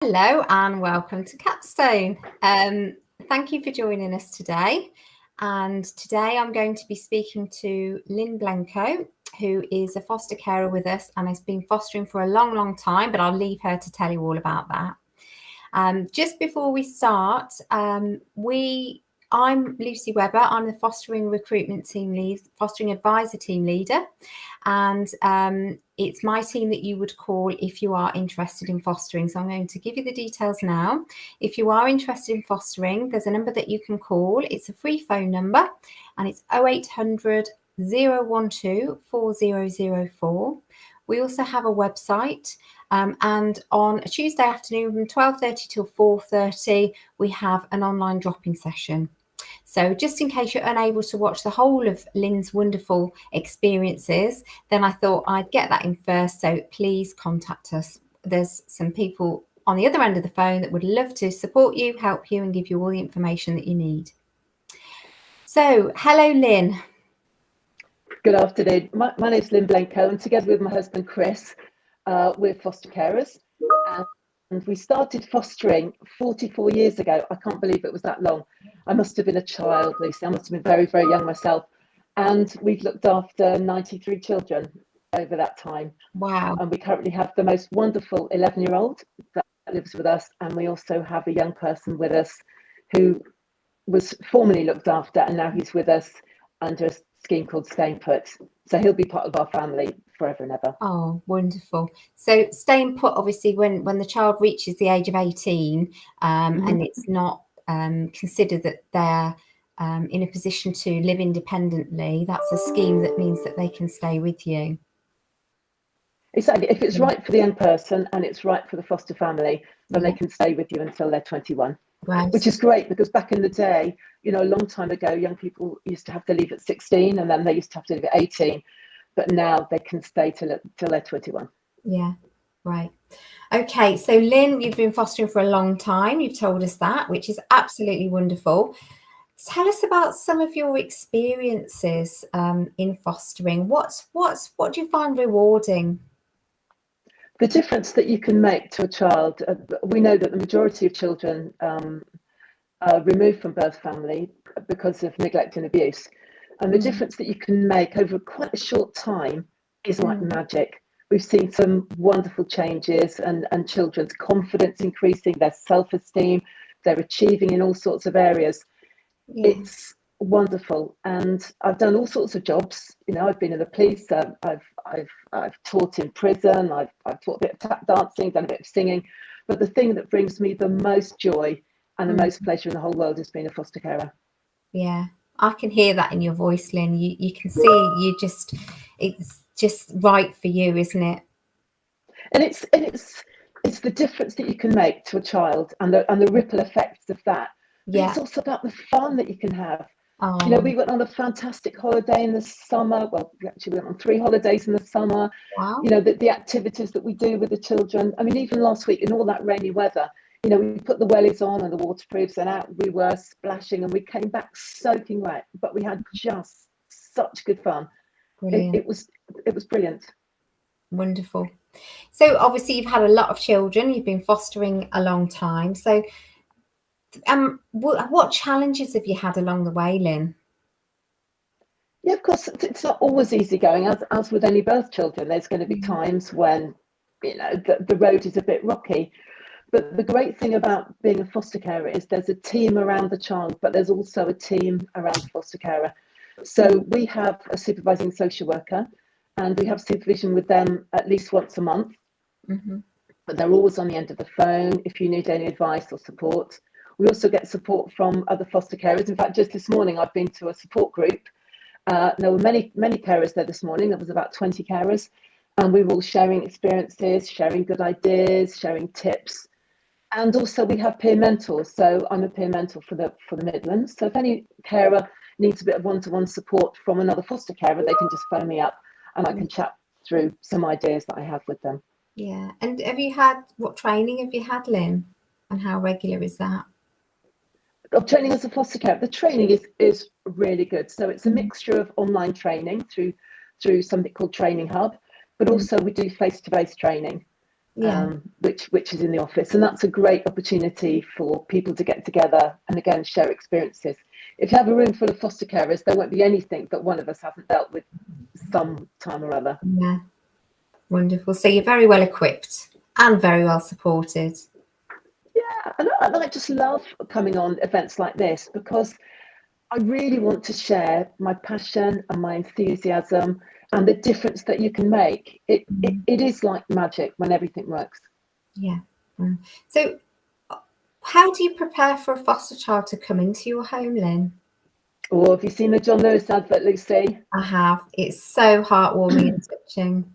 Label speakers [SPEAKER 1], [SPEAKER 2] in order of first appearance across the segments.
[SPEAKER 1] Hello and welcome to Capstone. Thank you for joining us today. And today I'm going to be speaking to Lynne Blenko, who is a foster carer with us and has been fostering for a long time, but I'll leave her to tell you all about that. Just before we start, I'm Lucy Webber. I'm the fostering recruitment team lead, fostering advisor team leader. And it's my team that you would call if you are interested in fostering. So I'm going to give you the details now. If you are interested in fostering, there's a number that you can call. It's a free phone number and it's 0800 012 4004. We also have a website. And on a Tuesday afternoon from 12:30 till 4:30, we have an online drop-in session. So just in case you're unable to watch the whole of Lynne's wonderful experiences, then I thought I'd get that in first. So please contact us. There's some people on the other end of the phone that would love to support you, help you, and give you all the information that you need. So, hello, Lynne.
[SPEAKER 2] Good afternoon. My name's Lynne Blenko, and together with my husband Chris, we're foster carers. And we started fostering 44 years ago. I can't believe it was that long. I must have been a child, Lucy. I must have been very, very young myself. And we've looked after 93 children over that time.
[SPEAKER 1] Wow.
[SPEAKER 2] And we currently have the most wonderful 11-year-old that lives with us. And we also have a young person with us who was formerly looked after, and now he's with us under a scheme called Staying Put. So he'll be part of our family forever and ever.
[SPEAKER 1] Oh, wonderful. So staying put, obviously, when the child reaches the age of 18 and it's not considered that they're in a position to live independently, that's a scheme that means that they can stay with you.
[SPEAKER 2] Exactly. If it's right for the young person and it's right for the foster family, then they can stay with you until they're 21.
[SPEAKER 1] Right.
[SPEAKER 2] Which is great, because back in the day, a long time ago, young people used to have to leave at 16 and then they used to have to leave at 18. But now they can stay till they're 21.
[SPEAKER 1] Yeah, right. Okay, so Lynne, you've been fostering for a long time. You've told us that, which is absolutely wonderful. Tell us about some of your experiences in fostering. What do you find rewarding?
[SPEAKER 2] The difference that you can make to a child, we know that the majority of children are removed from birth family because of neglect and abuse. And the difference that you can make over quite a short time is like magic. We've seen some wonderful changes and children's confidence increasing, their self-esteem, they're achieving in all sorts of areas. Yeah. It's wonderful. And I've done all sorts of jobs. I've been in the police, I've taught in prison, I've taught a bit of tap dancing, done a bit of singing. But the thing that brings me the most joy and the most pleasure in the whole world has been a foster carer.
[SPEAKER 1] Yeah. I can hear that in your voice, Lynne. You can see it's just right for you, isn't it?
[SPEAKER 2] And it's the difference that you can make to a child and the ripple effects of that. But it's also about the fun that you can have.
[SPEAKER 1] Oh.
[SPEAKER 2] We went on a fantastic holiday in the summer. Well, we actually went on 3 holidays in the summer.
[SPEAKER 1] Wow.
[SPEAKER 2] The activities that we do with the children. I mean, even last week in all that rainy weather, we put the wellies on and the waterproofs, and out we were splashing, and we came back soaking wet, but we had just such good fun. It was brilliant.
[SPEAKER 1] Wonderful. So obviously you've had a lot of children, you've been fostering a long time. So what challenges have you had along the way, Lynne?
[SPEAKER 2] Yeah, of course, it's not always easy going. As with any birth children, there's going to be times when the road is a bit rocky. But the great thing about being a foster carer is there's a team around the child, but there's also a team around the foster carer. So we have a supervising social worker, and we have supervision with them at least once a month. But they're always on the end of the phone if you need any advice or support. We also get support from other foster carers. In fact, just this morning, I've been to a support group. There were many carers there this morning. There was about 20 carers, and we were all sharing experiences, sharing good ideas, sharing tips. And also we have peer mentors. So I'm a peer mentor for the Midlands. So if any carer needs a bit of one-to-one support from another foster carer, they can just phone me up and I can chat through some ideas that I have with them.
[SPEAKER 1] Yeah. And what training have you had, Lynne? And how regular is that?
[SPEAKER 2] Of training as a foster carer, the training is really good. So it's a mixture of online training through something called Training Hub, but also we do face-to-face training. which is in the office, and that's a great opportunity for people to get together and again share experiences. If you have a room full of foster carers, there won't be anything that one of us hasn't dealt with some time or other.
[SPEAKER 1] Yeah, wonderful. So you're very well equipped and very well supported.
[SPEAKER 2] Yeah, and I just love coming on events like this because I really want to share my passion and my enthusiasm and the difference that you can make. It is like magic when everything works.
[SPEAKER 1] Yeah. So how do you prepare for a foster child to come into your home, Lynne?
[SPEAKER 2] Or have you seen the John Lewis advert, Lucy?
[SPEAKER 1] I have. It's so heartwarming and touching.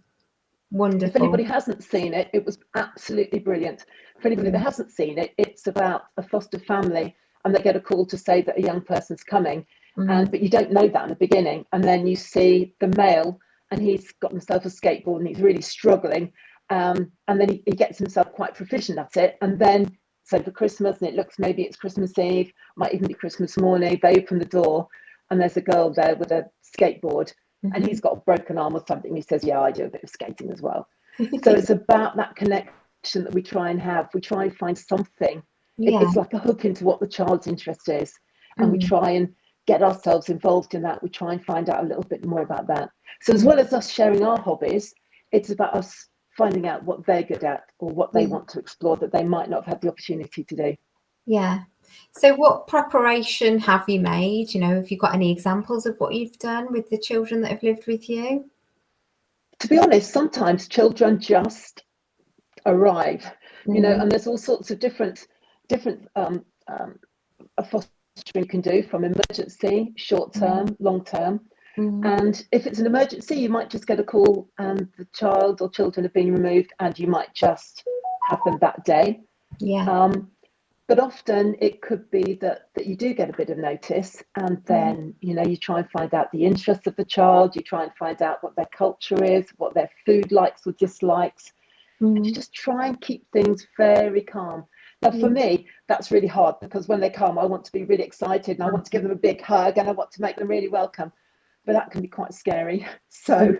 [SPEAKER 1] Wonderful.
[SPEAKER 2] If anybody hasn't seen it, it was absolutely brilliant. For anybody that hasn't seen it, it's about a foster family and they get a call to say that a young person's coming, but you don't know that in the beginning. And then you see the male and he's got himself a skateboard and he's really struggling. And then he gets himself quite proficient at it. And then, so for Christmas, and it looks maybe it's Christmas Eve, might even be Christmas morning, they open the door and there's a girl there with a skateboard. And he's got a broken arm or something. He says, yeah, I do a bit of skating as well. So it's about that connection that we try and have. We try and find something. It's like a hook into what the child's interest is. And we try and get ourselves involved in that. We try and find out a little bit more about that. So as well as us sharing our hobbies, it's about us finding out what they're good at or what they want to explore that they might not have had the opportunity to do.
[SPEAKER 1] Yeah. So what preparation have you made? You know, have you got any examples of what you've done with the children that have lived with you?
[SPEAKER 2] To be honest, sometimes children just arrive, you know, and there's all sorts of different fostering you can do, from emergency, short term, long term. And if it's an emergency, you might just get a call and the child or children have been removed and you might just have them that day. But often it could be that you do get a bit of notice and then, you know, you try and find out the interests of the child, you try and find out what their culture is, what their food likes or dislikes, and you just try and keep things very calm. Now, for me, that's really hard because when they come, I want to be really excited and I want to give them a big hug and I want to make them really welcome, but that can be quite scary. So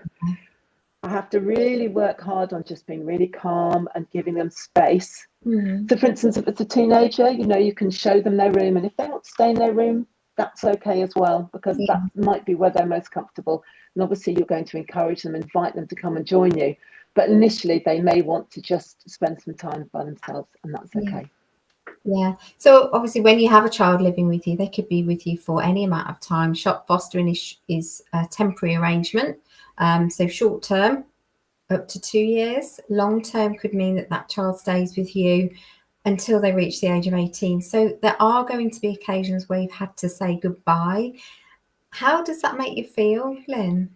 [SPEAKER 2] I have to really work hard on just being really calm and giving them space. So for instance, if it's a teenager, you know, you can show them their room, and if they want to stay in their room, that's okay as well, because that might be where they're most comfortable. And obviously you're going to encourage them, invite them to come and join you, but initially they may want to just spend some time by themselves, and that's okay.
[SPEAKER 1] So obviously when you have a child living with you, they could be with you for any amount of time. Shop fostering is a temporary arrangement, so short term up to 2 years. Long term could mean that child stays with you until they reach the age of 18. So there are going to be occasions where you've had to say goodbye. How does that make you feel, Lynne?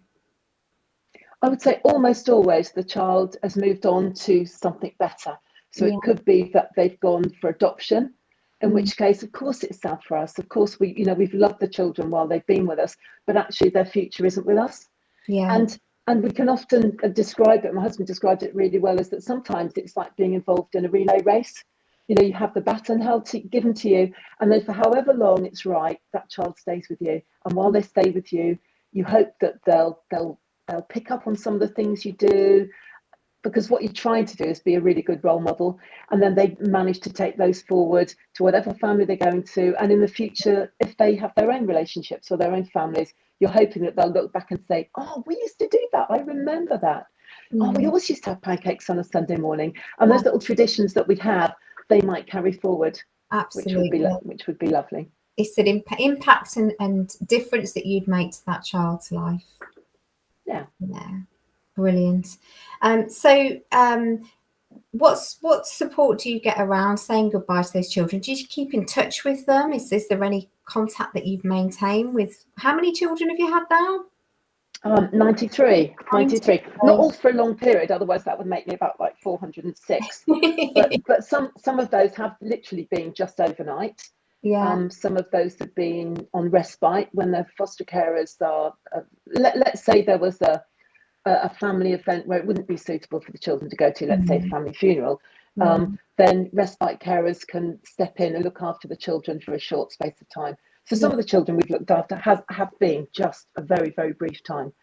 [SPEAKER 2] I would say almost always the child has moved on to something better. So it could be that they've gone for adoption, in which case, of course, it's sad for us. Of course, we've loved the children while they've been with us, but actually their future isn't with us. And we can often describe it, my husband described it really well, is that sometimes it's like being involved in a relay race. You know, you have the baton given to you, and then for however long it's right, that child stays with you. And while they stay with you, you hope that they'll pick up on some of the things you do, because what you're trying to do is be a really good role model, and then they manage to take those forward to whatever family they're going to. And in the future, if they have their own relationships or their own families, you're hoping that they'll look back and say, oh, we used to do that, I remember that. Oh, we always used to have pancakes on a Sunday morning. And those little traditions that we have, they might carry forward.
[SPEAKER 1] Absolutely.
[SPEAKER 2] Which would be lovely. It's
[SPEAKER 1] an impact and difference that you'd make to that child's life.
[SPEAKER 2] Yeah.
[SPEAKER 1] Brilliant. What support do you get around saying goodbye to those children? Do you keep in touch with them? Is there any contact that you've maintained with? How many children have you had now?
[SPEAKER 2] 93. Not all for a long period, otherwise that would make me about like 406. but some of those have literally been just overnight. Some of those have been on respite when their foster carers are. Let's say there was a family event where it wouldn't be suitable for the children to go to, let's say a family funeral, then respite carers can step in and look after the children for a short space of time. So some of the children we've looked after have been just a very, very brief time.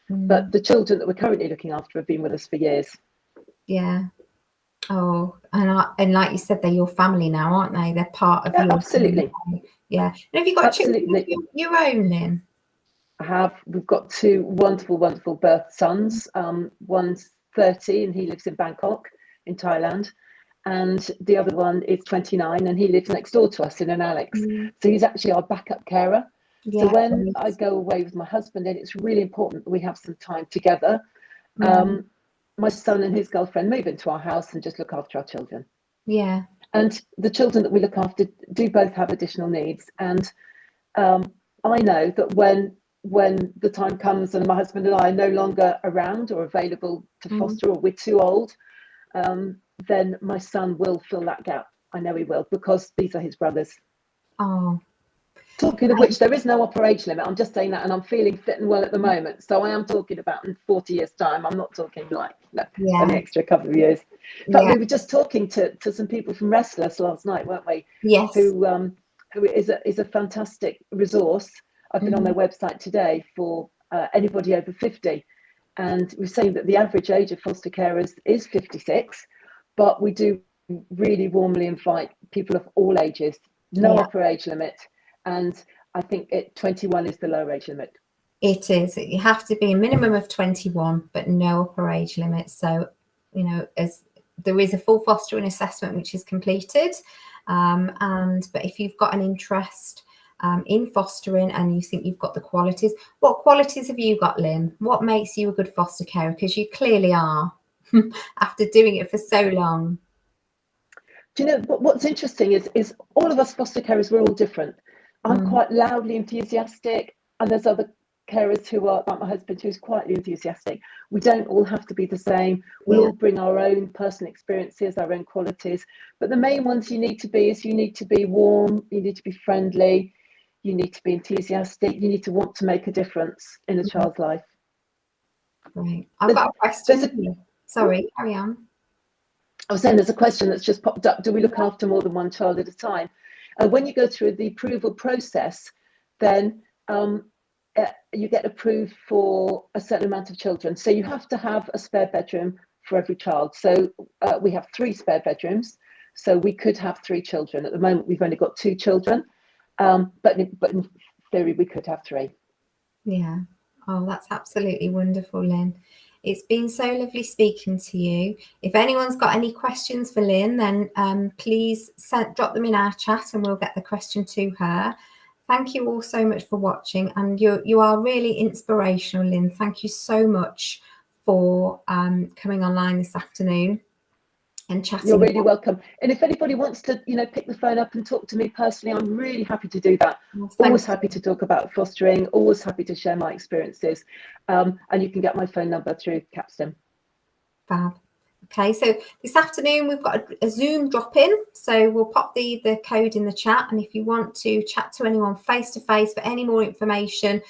[SPEAKER 2] But the children that we're currently looking after have been with us for years.
[SPEAKER 1] Yeah. Oh, and like you said, they're your family now, aren't they? They're part of
[SPEAKER 2] Yeah,
[SPEAKER 1] your
[SPEAKER 2] absolutely.
[SPEAKER 1] family. Yeah. And have you got children of
[SPEAKER 2] Absolutely.
[SPEAKER 1] your own, Lynn?
[SPEAKER 2] We've got two wonderful birth sons. One's 30 and he lives in Bangkok in Thailand. And the other one is 29 and he lives next door to us in an Alex. So he's actually our backup carer. So
[SPEAKER 1] Yeah.
[SPEAKER 2] when I go away with my husband, then it's really important that we have some time together. My son and his girlfriend move into our house and just look after our children.
[SPEAKER 1] Yeah.
[SPEAKER 2] And the children that we look after do both have additional needs. And I know that when the time comes and my husband and I are no longer around or available to foster, or we're too old, then my son will fill that gap. I know he will, because these are his brothers.
[SPEAKER 1] Oh.
[SPEAKER 2] Talking of which, there is no upper age limit. I'm just saying that, and I'm feeling fit and well at the moment. So I am talking about in 40 years' time. I'm not talking like an extra couple of years. In fact, we were just talking to some people from Restless last night, weren't we?
[SPEAKER 1] Yes.
[SPEAKER 2] Who is a fantastic resource. I've been on their website today for anybody over 50, and we're saying that the average age of foster carers is 56, but we do really warmly invite people of all ages, no upper age limit, and I think 21 is the lower age limit.
[SPEAKER 1] It is. You have to be a minimum of 21, but no upper age limit. So, you know, as there is a full fostering assessment which is completed, but if you've got an interest in fostering and you think you've got the qualities, what qualities have you got, Lynn? What makes you a good foster carer? Because you clearly are after doing it for so long.
[SPEAKER 2] Do you know what's interesting is all of us foster carers, we're all different. I'm quite loudly enthusiastic, and there's other carers who are like my husband, who's quietly enthusiastic. We don't all have to be the same. We all bring our own personal experiences, our own qualities. But the main ones you need to be warm, you need to be friendly, you need to be enthusiastic, you need to want to make a difference in a child's life.
[SPEAKER 1] Right. I've got a question. Sorry, carry on.
[SPEAKER 2] I was saying there's a question that's just popped up. Do we look after more than one child at a time? When you go through the approval process, then you get approved for a certain amount of children. So you have to have a spare bedroom for every child. So we have 3 spare bedrooms. So we could have 3 children. At the moment, we've only got 2 children. But in theory, we could have 3.
[SPEAKER 1] Yeah. Oh, that's absolutely wonderful, Lynn. It's been so lovely speaking to you. If anyone's got any questions for Lynn, then please drop them in our chat and we'll get the question to her. Thank you all so much for watching, and you are really inspirational, Lynn. Thank you so much for coming online this afternoon and chatting.
[SPEAKER 2] You're really welcome. And if anybody wants to, pick the phone up and talk to me personally, I'm really happy to do that. Always happy to talk about fostering, always happy to share my experiences. And you can get my phone number through Capstone.
[SPEAKER 1] Fab. Okay, so this afternoon we've got a Zoom drop-in, so we'll pop the code in the chat, and if you want to chat to anyone face-to-face for any more information,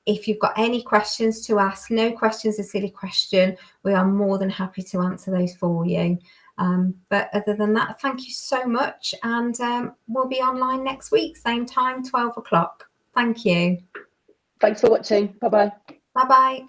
[SPEAKER 1] if you've got any questions to ask, no question's a silly question, we are more than happy to answer those for you. But other than that, thank you so much, and we'll be online next week, same time, 12 o'clock. Thank you.
[SPEAKER 2] Thanks for watching. Bye-bye.
[SPEAKER 1] Bye-bye.